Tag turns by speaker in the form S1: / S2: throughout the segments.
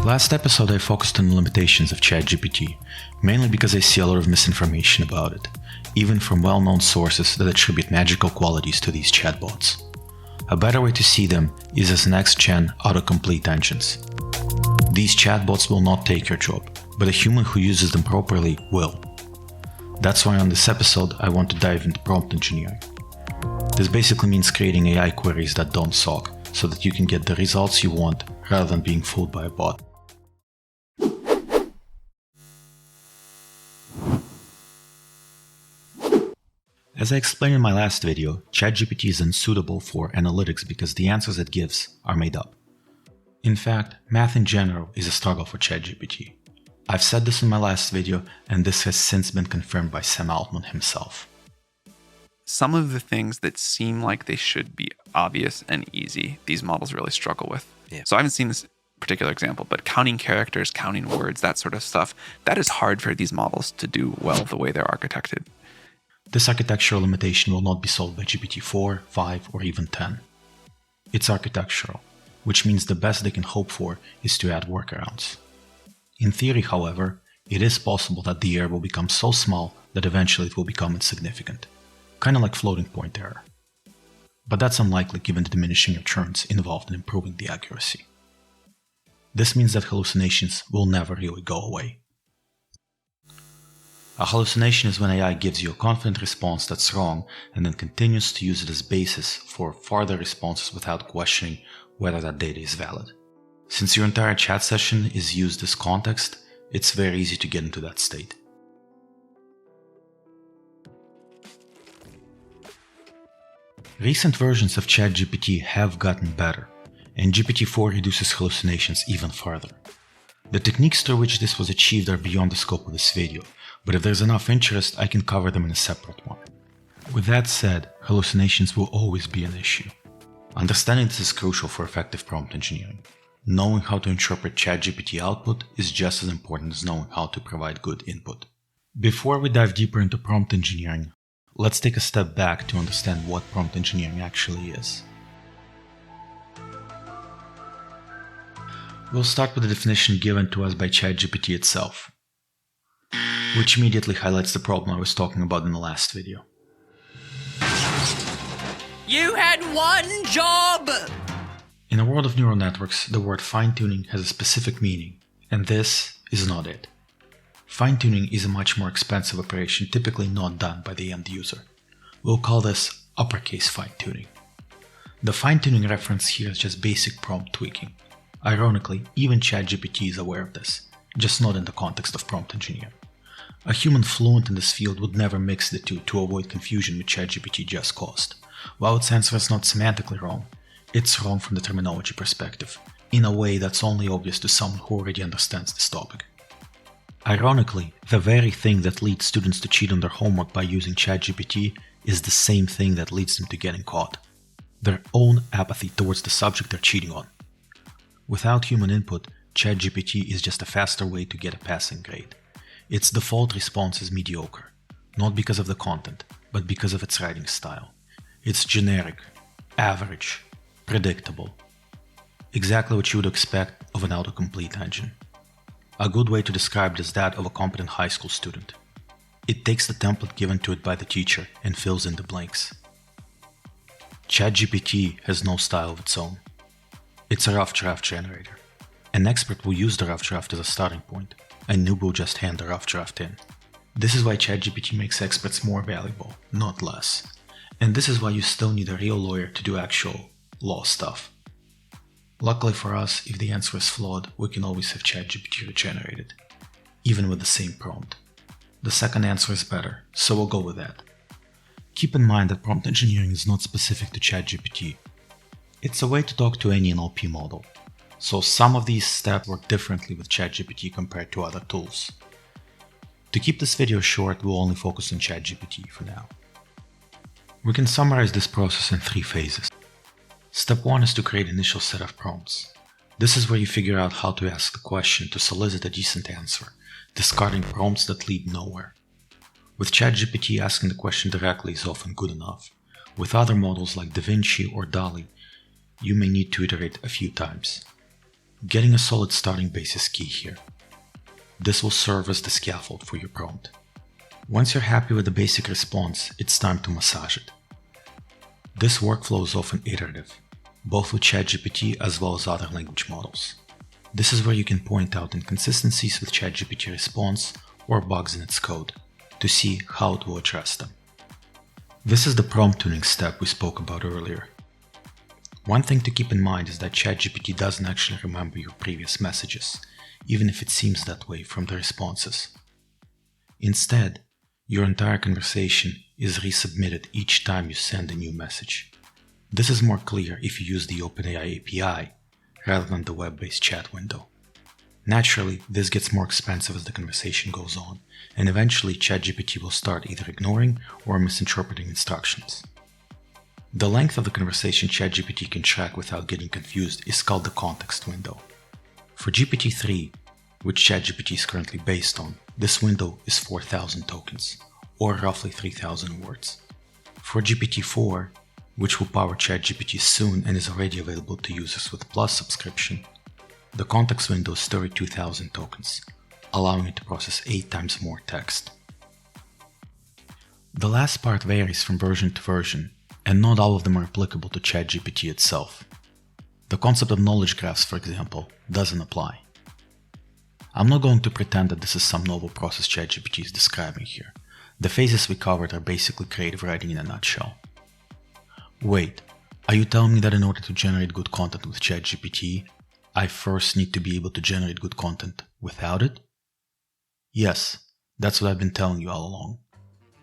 S1: Last episode I focused on the limitations of ChatGPT, mainly because I see a lot of misinformation about it, even from well-known sources that attribute magical qualities to these chatbots. A better way to see them is as next-gen autocomplete engines. These chatbots will not take your job, but a human who uses them properly will. That's why on this episode I want to dive into prompt engineering. This basically means creating AI queries that don't suck, so that you can get the results you want rather than being fooled by a bot. As I explained in my last video, ChatGPT is unsuitable for analytics because the answers it gives are made up. In fact, math in general is a struggle for ChatGPT. I've said this in my last video, and this has since been confirmed by Sam Altman himself.
S2: Some of the things that seem like they should be obvious and easy, these models really struggle with. So I haven't seen this particular example, but counting characters, counting words, that sort of stuff, that is hard for these models to do well the way they're architected.
S1: This architectural limitation will not be solved by GPT-4, 5, or even 10. It's architectural, which means the best they can hope for is to add workarounds. In theory, however, it is possible that the error will become so small that eventually it will become insignificant, kind of like floating point error. But that's unlikely given the diminishing returns involved in improving the accuracy. This means that hallucinations will never really go away. A hallucination is when AI gives you a confident response that's wrong and then continues to use it as basis for further responses without questioning whether that data is valid. Since your entire chat session is used as context, it's very easy to get into that state. Recent versions of ChatGPT have gotten better, and GPT-4 reduces hallucinations even further. The techniques through which this was achieved are beyond the scope of this video, but if there's enough interest, I can cover them in a separate one. With that said, hallucinations will always be an issue. Understanding this is crucial for effective prompt engineering. Knowing how to interpret ChatGPT output is just as important as knowing how to provide good input. Before we dive deeper into prompt engineering, let's take a step back to understand what prompt engineering actually is. We'll start with the definition given to us by ChatGPT itself, which immediately highlights the problem I was talking about in the last video.
S3: You had one job!
S1: In a world of neural networks, the word fine-tuning has a specific meaning, and this is not it. Fine-tuning is a much more expensive operation typically not done by the end user. We'll call this uppercase fine-tuning. The fine-tuning reference here is just basic prompt tweaking. Ironically, even ChatGPT is aware of this, just not in the context of prompt engineering. A human fluent in this field would never mix the two to avoid confusion which ChatGPT just caused. While its answer is not semantically wrong, it's wrong from the terminology perspective, in a way that's only obvious to someone who already understands this topic. Ironically, the very thing that leads students to cheat on their homework by using ChatGPT is the same thing that leads them to getting caught: their own apathy towards the subject they're cheating on. Without human input, ChatGPT is just a faster way to get a passing grade. Its default response is mediocre, not because of the content, but because of its writing style. It's generic, average, predictable. Exactly what you would expect of an autocomplete engine. A good way to describe it is that of a competent high school student. It takes the template given to it by the teacher and fills in the blanks. ChatGPT has no style of its own. It's a rough draft generator. An expert will use the rough draft as a starting point. A noob will just hand the rough draft in. This is why ChatGPT makes experts more valuable, not less. And this is why you still need a real lawyer to do actual law stuff. Luckily for us, if the answer is flawed, we can always have ChatGPT regenerate it, even with the same prompt. The second answer is better, so we'll go with that. Keep in mind that prompt engineering is not specific to ChatGPT. It's a way to talk to any NLP model, so some of these steps work differently with ChatGPT compared to other tools. To keep this video short, we'll only focus on ChatGPT for now. We can summarize this process in 3 phases. Step 1 is to create an initial set of prompts. This is where you figure out how to ask the question to solicit a decent answer, discarding prompts that lead nowhere. With ChatGPT, asking the question directly is often good enough. With other models like DaVinci or DALL-E, you may need to iterate a few times. Getting a solid starting base is key here. This will serve as the scaffold for your prompt. Once you're happy with the basic response, it's time to massage it. This workflow is often iterative, both with ChatGPT as well as other language models. This is where you can point out inconsistencies with ChatGPT response or bugs in its code to see how it will address them. This is the prompt tuning step we spoke about earlier. One thing to keep in mind is that ChatGPT doesn't actually remember your previous messages, even if it seems that way from the responses. Instead, your entire conversation is resubmitted each time you send a new message. This is more clear if you use the OpenAI API rather than the web-based chat window. Naturally, this gets more expensive as the conversation goes on, and eventually ChatGPT will start either ignoring or misinterpreting instructions. The length of the conversation ChatGPT can track without getting confused is called the context window. For GPT-3, which ChatGPT is currently based on, this window is 4,000 tokens, or roughly 3,000 words. For GPT-4, which will power ChatGPT soon and is already available to users with Plus subscription, the context window is 32,000 tokens, allowing it to process 8 times more text. The last part varies from version to version, and not all of them are applicable to ChatGPT itself. The concept of knowledge graphs, for example, doesn't apply. I'm not going to pretend that this is some novel process ChatGPT is describing here. The phases we covered are basically creative writing in a nutshell. Wait, are you telling me that in order to generate good content with ChatGPT, I first need to be able to generate good content without it? Yes, that's what I've been telling you all along.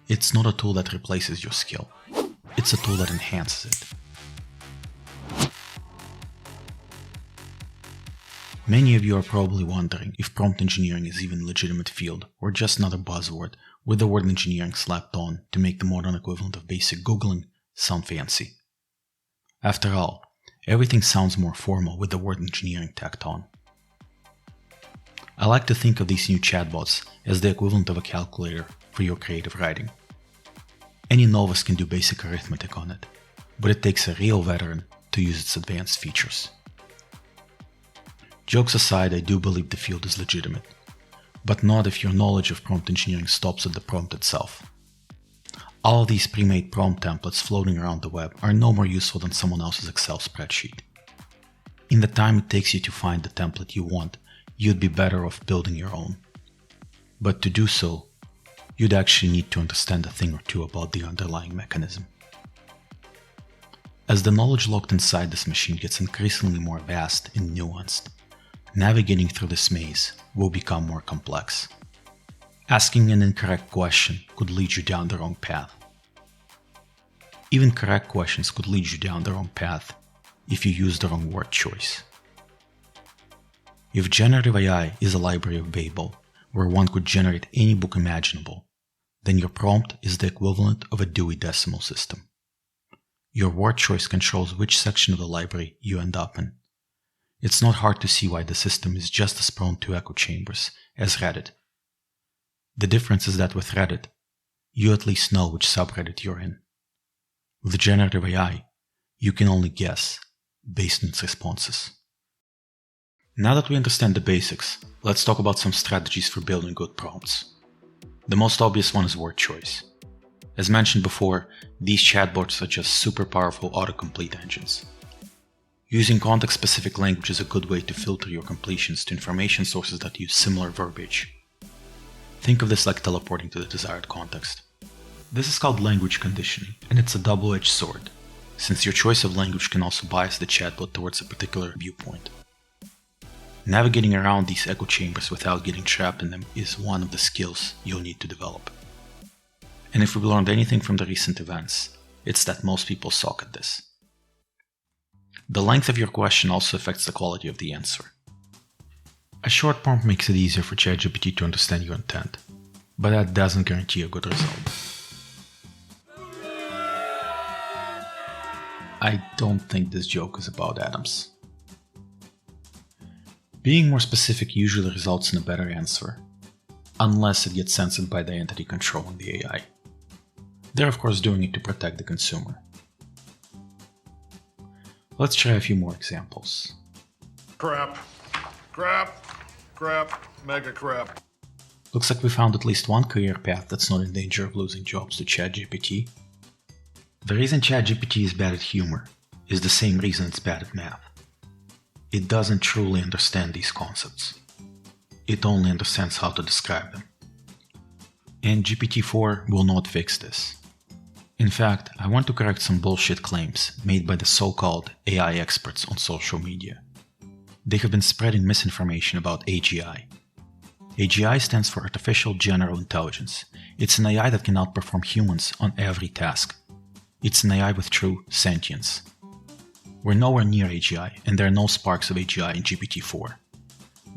S1: It's not a tool that replaces your skill. It's a tool that enhances it. Many of you are probably wondering if prompt engineering is even a legitimate field or just another buzzword with the word engineering slapped on to make the modern equivalent of basic Googling sound fancy. After all, everything sounds more formal with the word engineering tacked on. I like to think of these new chatbots as the equivalent of a calculator for your creative writing. Any novice can do basic arithmetic on it, but it takes a real veteran to use its advanced features. Jokes aside, I do believe the field is legitimate, but not if your knowledge of prompt engineering stops at the prompt itself. All these pre-made prompt templates floating around the web are no more useful than someone else's Excel spreadsheet. In the time it takes you to find the template you want, you'd be better off building your own. But to do so, you'd actually need to understand a thing or two about the underlying mechanism. As the knowledge locked inside this machine gets increasingly more vast and nuanced, navigating through this maze will become more complex. Asking an incorrect question could lead you down the wrong path. Even correct questions could lead you down the wrong path if you use the wrong word choice. If generative AI is a library of Babel where one could generate any book imaginable, then your prompt is the equivalent of a Dewey Decimal System. Your word choice controls which section of the library you end up in. It's not hard to see why the system is just as prone to echo chambers as Reddit. The difference is that with Reddit, you at least know which subreddit you're in. With generative AI, you can only guess based on its responses. Now that we understand the basics, let's talk about some strategies for building good prompts. The most obvious one is word choice. As mentioned before, these chatbots are just super powerful autocomplete engines. Using context-specific language is a good way to filter your completions to information sources that use similar verbiage. Think of this like teleporting to the desired context. This is called language conditioning, and it's a double-edged sword, since your choice of language can also bias the chatbot towards a particular viewpoint. Navigating around these echo chambers without getting trapped in them is one of the skills you'll need to develop. And if we've learned anything from the recent events, it's that most people suck at this. The length of your question also affects the quality of the answer. A short prompt makes it easier for ChatGPT to understand your intent, but that doesn't guarantee a good result. I don't think this joke is about atoms. Being more specific usually results in a better answer, unless it gets censored by the entity controlling the AI. They're of course doing it to protect the consumer. Let's try a few more examples.
S4: Crap. Crap, mega crap.
S1: Looks like we found at least one career path that's not in danger of losing jobs to ChatGPT. The reason ChatGPT is bad at humor is the same reason it's bad at math. It doesn't truly understand these concepts. It only understands how to describe them. And GPT-4 will not fix this. In fact, I want to correct some bullshit claims made by the so-called AI experts on social media. They have been spreading misinformation about AGI. AGI stands for Artificial General Intelligence. It's an AI that can outperform humans on every task. It's an AI with true sentience. We're nowhere near AGI, and there are no sparks of AGI in GPT-4.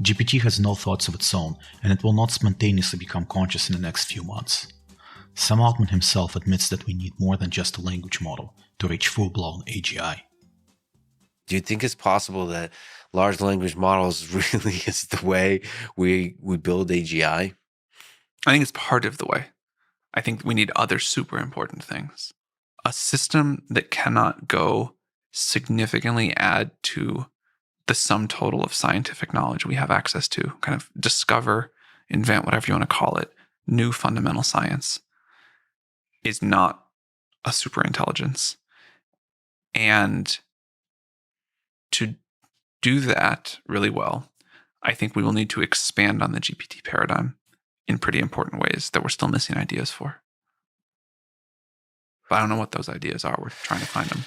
S1: GPT has no thoughts of its own, and it will not spontaneously become conscious in the next few months. Sam Altman himself admits that we need more than just a language model to reach full-blown AGI.
S5: Do you think it's possible that large language models really is the way we build AGI?
S2: I think it's part of the way. I think we need other super important things. A system that cannot go significantly add to the sum total of scientific knowledge we have access to, kind of discover, invent, whatever you want to call it, new fundamental science, is not a super intelligence. And to do that really well, I think we will need to expand on the GPT paradigm in pretty important ways that we're still missing ideas for. But I don't know what those ideas are. We're trying to find them.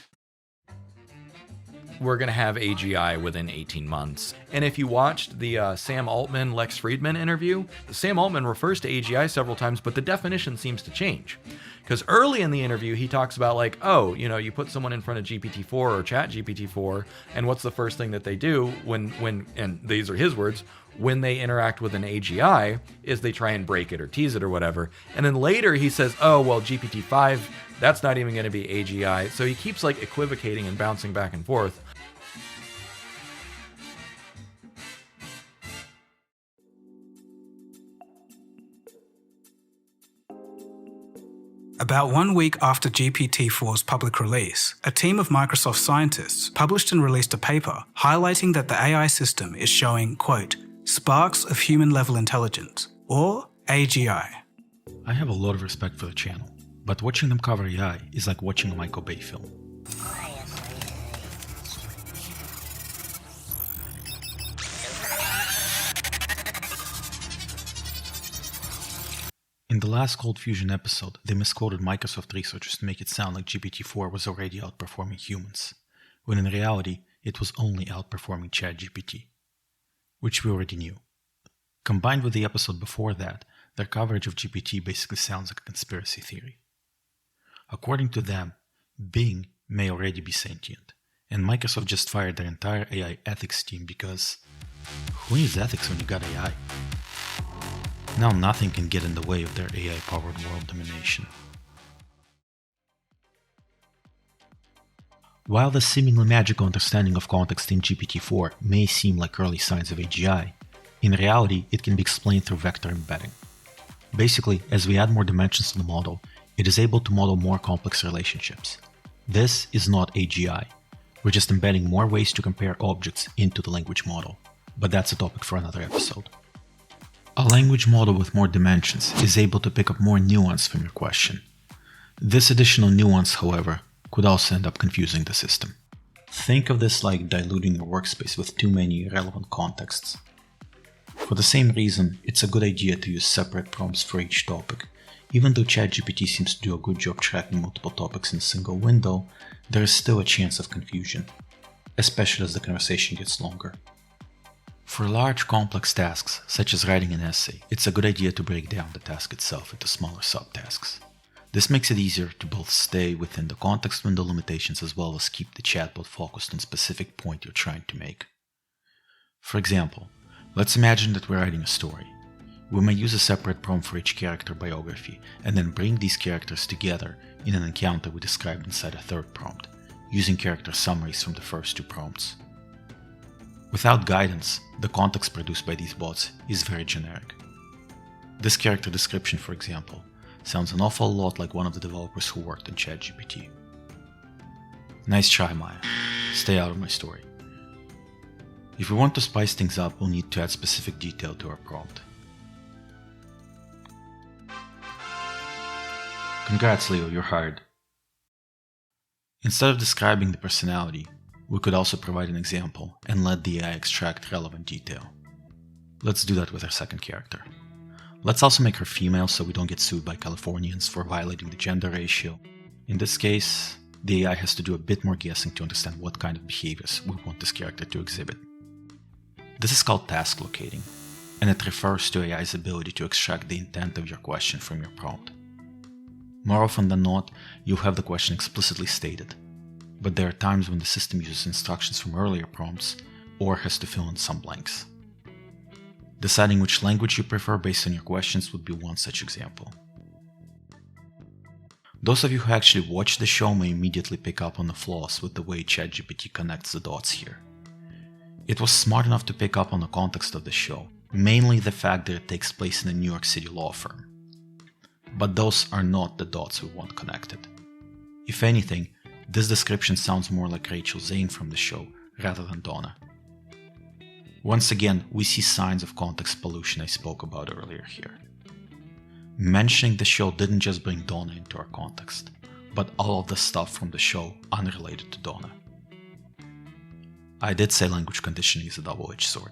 S6: We're going to have AGI within 18 months. And if you watched the Sam Altman, Lex Friedman interview, Sam Altman refers to AGI several times, but the definition seems to change. Because early in the interview, he talks about like, oh, you put someone in front of GPT-4 or ChatGPT-4, and what's the first thing that they do when, and these are his words, when they interact with an AGI, is they try and break it or tease it or whatever. And then later he says, oh, well, GPT-5, that's not even going to be AGI. So he keeps like equivocating and bouncing back and forth.
S7: About 1 week after GPT-4's public release, a team of Microsoft scientists published and released a paper highlighting that the AI system is showing, quote, sparks of human-level intelligence, or AGI.
S1: I have a lot of respect for the channel, but watching them cover AI is like watching a Michael Bay film. In the last Cold Fusion episode, they misquoted Microsoft researchers to make it sound like GPT-4 was already outperforming humans, when in reality, it was only outperforming ChatGPT, which we already knew. Combined with the episode before that, their coverage of GPT basically sounds like a conspiracy theory. According to them, Bing may already be sentient, and Microsoft just fired their entire AI ethics team because who needs ethics when you got AI? Now nothing can get in the way of their AI-powered world domination. While the seemingly magical understanding of context in GPT-4 may seem like early signs of AGI, in reality it can be explained through vector embedding. Basically, as we add more dimensions to the model, it is able to model more complex relationships. This is not AGI. We're just embedding more ways to compare objects into the language model, but that's a topic for another episode. A language model with more dimensions is able to pick up more nuance from your question. This additional nuance, however, could also end up confusing the system. Think of this like diluting your workspace with too many irrelevant contexts. For the same reason, it's a good idea to use separate prompts for each topic. Even though ChatGPT seems to do a good job tracking multiple topics in a single window, there is still a chance of confusion, especially as the conversation gets longer. For large complex tasks, such as writing an essay, it's a good idea to break down the task itself into smaller subtasks. This makes it easier to both stay within the context window limitations as well as keep the chatbot focused on a specific point you're trying to make. For example, let's imagine that we're writing a story. We may use a separate prompt for each character biography and then bring these characters together in an encounter we described inside a third prompt, using character summaries from the first two prompts. Without guidance, the context produced by these bots is very generic. This character description, for example, sounds an awful lot like one of the developers who worked on ChatGPT. Nice try, Maya. Stay out of my story. If we want to spice things up, we'll need to add specific detail to our prompt. Congrats, Leo, you're hired. Instead of describing the personality, we could also provide an example and let the AI extract relevant detail. Let's do that with our second character. Let's also make her female so we don't get sued by Californians for violating the gender ratio. In this case, the AI has to do a bit more guessing to understand what kind of behaviors we want this character to exhibit. This is called task locating, and it refers to AI's ability to extract the intent of your question from your prompt. More often than not, you'll have the question explicitly stated, but there are times when the system uses instructions from earlier prompts or has to fill in some blanks. Deciding which language you prefer based on your questions would be one such example. Those of you who actually watch the show may immediately pick up on the flaws with the way ChatGPT connects the dots here. It was smart enough to pick up on the context of the show, mainly the fact that it takes place in a New York City law firm. But those are not the dots we want connected. If anything, this description sounds more like Rachel Zane from the show rather than Donna. Once again, we see signs of context pollution I spoke about earlier here. Mentioning the show didn't just bring Donna into our context, but all of the stuff from the show unrelated to Donna. I did say language conditioning is a double-edged sword.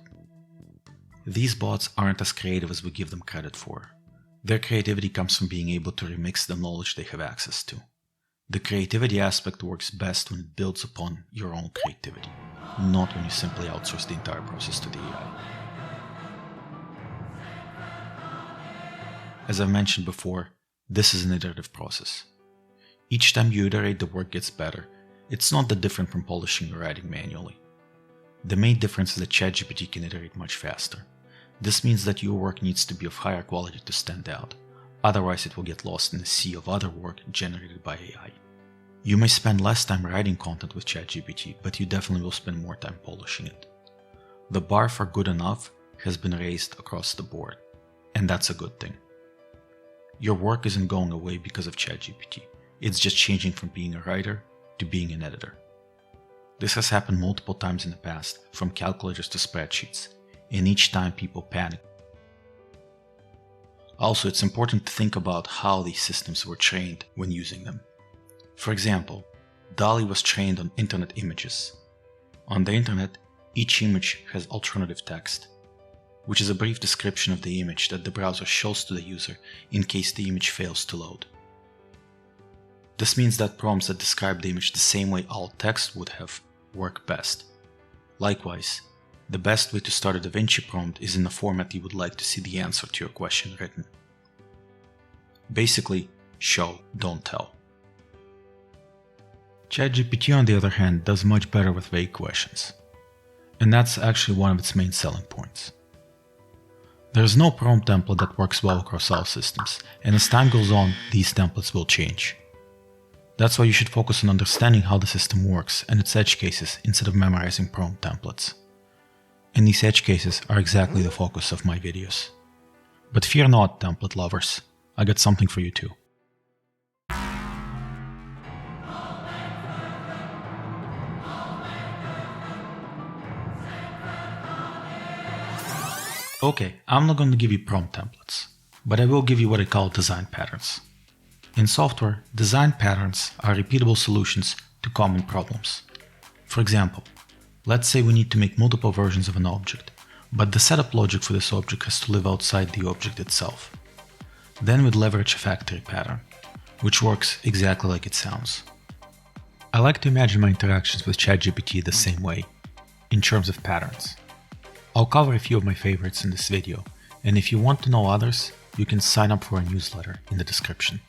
S1: These bots aren't as creative as we give them credit for. Their creativity comes from being able to remix the knowledge they have access to. The creativity aspect works best when it builds upon your own creativity, not when you simply outsource the entire process to the AI. As I mentioned before, this is an iterative process. Each time you iterate, the work gets better. It's not that different from polishing or writing manually. The main difference is that ChatGPT can iterate much faster. This means that your work needs to be of higher quality to stand out, otherwise it will get lost in a sea of other work generated by AI. You may spend less time writing content with ChatGPT, but you definitely will spend more time polishing it. The bar for good enough has been raised across the board, and that's a good thing. Your work isn't going away because of ChatGPT, it's just changing from being a writer to being an editor. This has happened multiple times in the past, from calculators to spreadsheets, and each time people panic. Also, it's important to think about how these systems were trained when using them. For example, DALL-E was trained on internet images. On the internet, each image has alternative text, which is a brief description of the image that the browser shows to the user in case the image fails to load. This means that prompts that describe the image the same way alt text would have work best. Likewise, the best way to start a DaVinci prompt is in the format you would like to see the answer to your question written. Basically, show, don't tell. ChatGPT, on the other hand, does much better with vague questions. And that's actually one of its main selling points. There is no prompt template that works well across all systems, and as time goes on, these templates will change. That's why you should focus on understanding how the system works and its edge cases instead of memorizing prompt templates. And these edge cases are exactly the focus of my videos. But fear not, template lovers, I got something for you too. Okay, I'm not going to give you prompt templates, but I will give you what I call design patterns. In software, design patterns are repeatable solutions to common problems. For example, let's say we need to make multiple versions of an object, but the setup logic for this object has to live outside the object itself. Then we'd leverage a factory pattern, which works exactly like it sounds. I like to imagine my interactions with ChatGPT the same way, in terms of patterns. I'll cover a few of my favorites in this video, and if you want to know others, you can sign up for a newsletter in the description.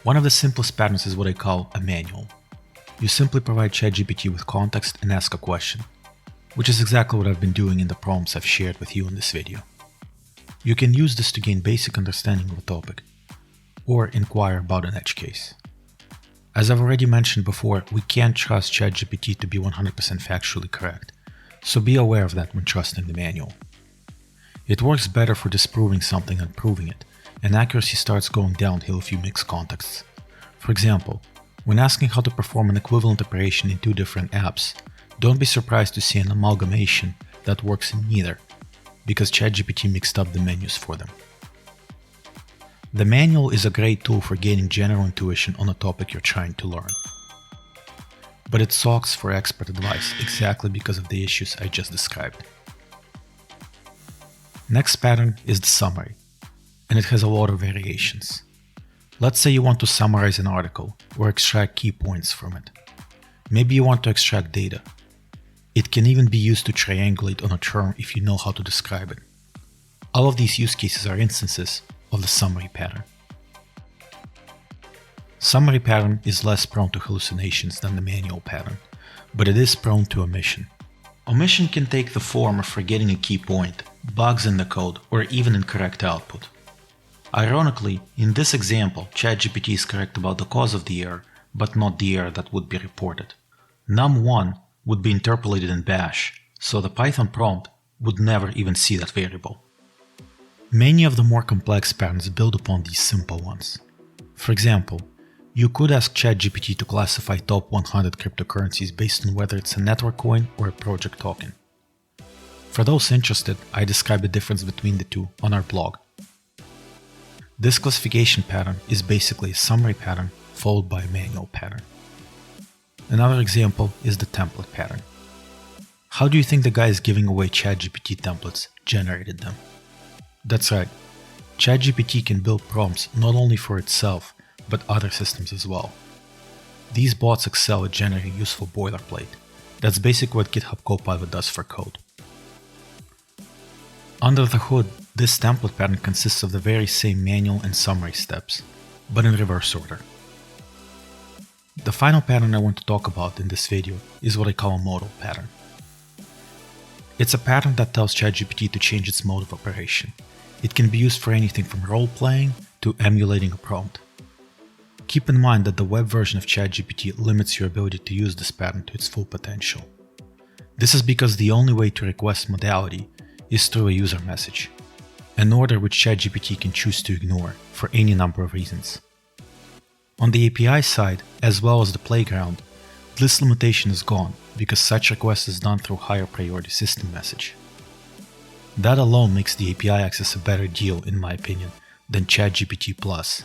S1: One of the simplest patterns is what I call a manual. You simply provide ChatGPT with context and ask a question, which is exactly what I've been doing in the prompts I've shared with you in this video. You can use this to gain basic understanding of a topic, or inquire about an edge case. As I've already mentioned before, we can't trust ChatGPT to be 100% factually correct, so be aware of that when trusting the manual. It works better for disproving something than proving it, and accuracy starts going downhill if you mix contexts. For example, when asking how to perform an equivalent operation in two different apps, Don't be surprised to see an amalgamation that works in neither, because ChatGPT mixed up the menus for them. The manual is a great tool for gaining general intuition on a topic you're trying to learn. But it sucks for expert advice exactly because of the issues I just described. Next pattern is the summary, and it has a lot of variations. Let's say you want to summarize an article or extract key points from it. Maybe you want to extract data. It can even be used to triangulate on a term if you know how to describe it. All of these use cases are instances of the summary pattern. Summary pattern is less prone to hallucinations than the manual pattern, but it is prone to omission. Omission can take the form of forgetting a key point, bugs in the code, or even incorrect output. Ironically, in this example, ChatGPT is correct about the cause of the error, but not the error that would be reported. num1 would be interpolated in bash, so the Python prompt would never even see that variable. Many of the more complex patterns build upon these simple ones. For example, you could ask ChatGPT to classify top 100 cryptocurrencies based on whether it's a network coin or a project token. For those interested, I describe the difference between the two on our blog. This classification pattern is basically a summary pattern followed by a manual pattern. Another example is the template pattern. How do you think the guys giving away ChatGPT templates generated them? That's right, ChatGPT can build prompts not only for itself, but other systems as well. These bots excel at generating useful boilerplate. That's basically what GitHub Copilot does for code. Under the hood, this template pattern consists of the very same manual and summary steps, but in reverse order. The final pattern I want to talk about in this video is what I call a modal pattern. It's a pattern that tells ChatGPT to change its mode of operation. It can be used for anything from role-playing to emulating a prompt. Keep in mind that the web version of ChatGPT limits your ability to use this pattern to its full potential. This is because the only way to request modality is through a user message, an order which ChatGPT can choose to ignore for any number of reasons. On the API side, as well as the playground, this limitation is gone because such request is done through higher priority system message. That alone makes the API access a better deal, in my opinion, than ChatGPT Plus,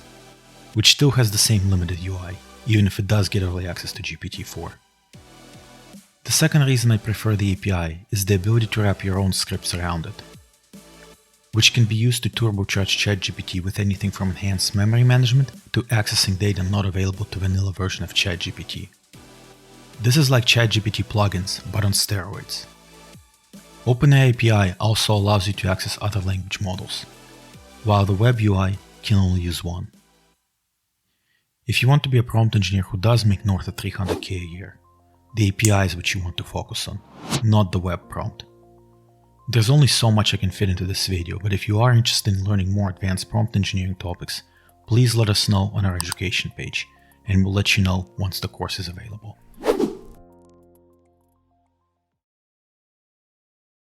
S1: which still has the same limited UI, even if it does get early access to GPT-4. The second reason I prefer the API is the ability to wrap your own scripts around it, which can be used to turbocharge ChatGPT with anything from enhanced memory management to accessing data not available to vanilla version of ChatGPT. This is like ChatGPT plugins, but on steroids. OpenAI API also allows you to access other language models, while the web UI can only use one. If you want to be a prompt engineer who does make north of $300K a year, the API is what you want to focus on, not the web prompt. There's only so much I can fit into this video, but if you are interested in learning more advanced prompt engineering topics, please let us know on our education page, and we'll let you know once the course is available.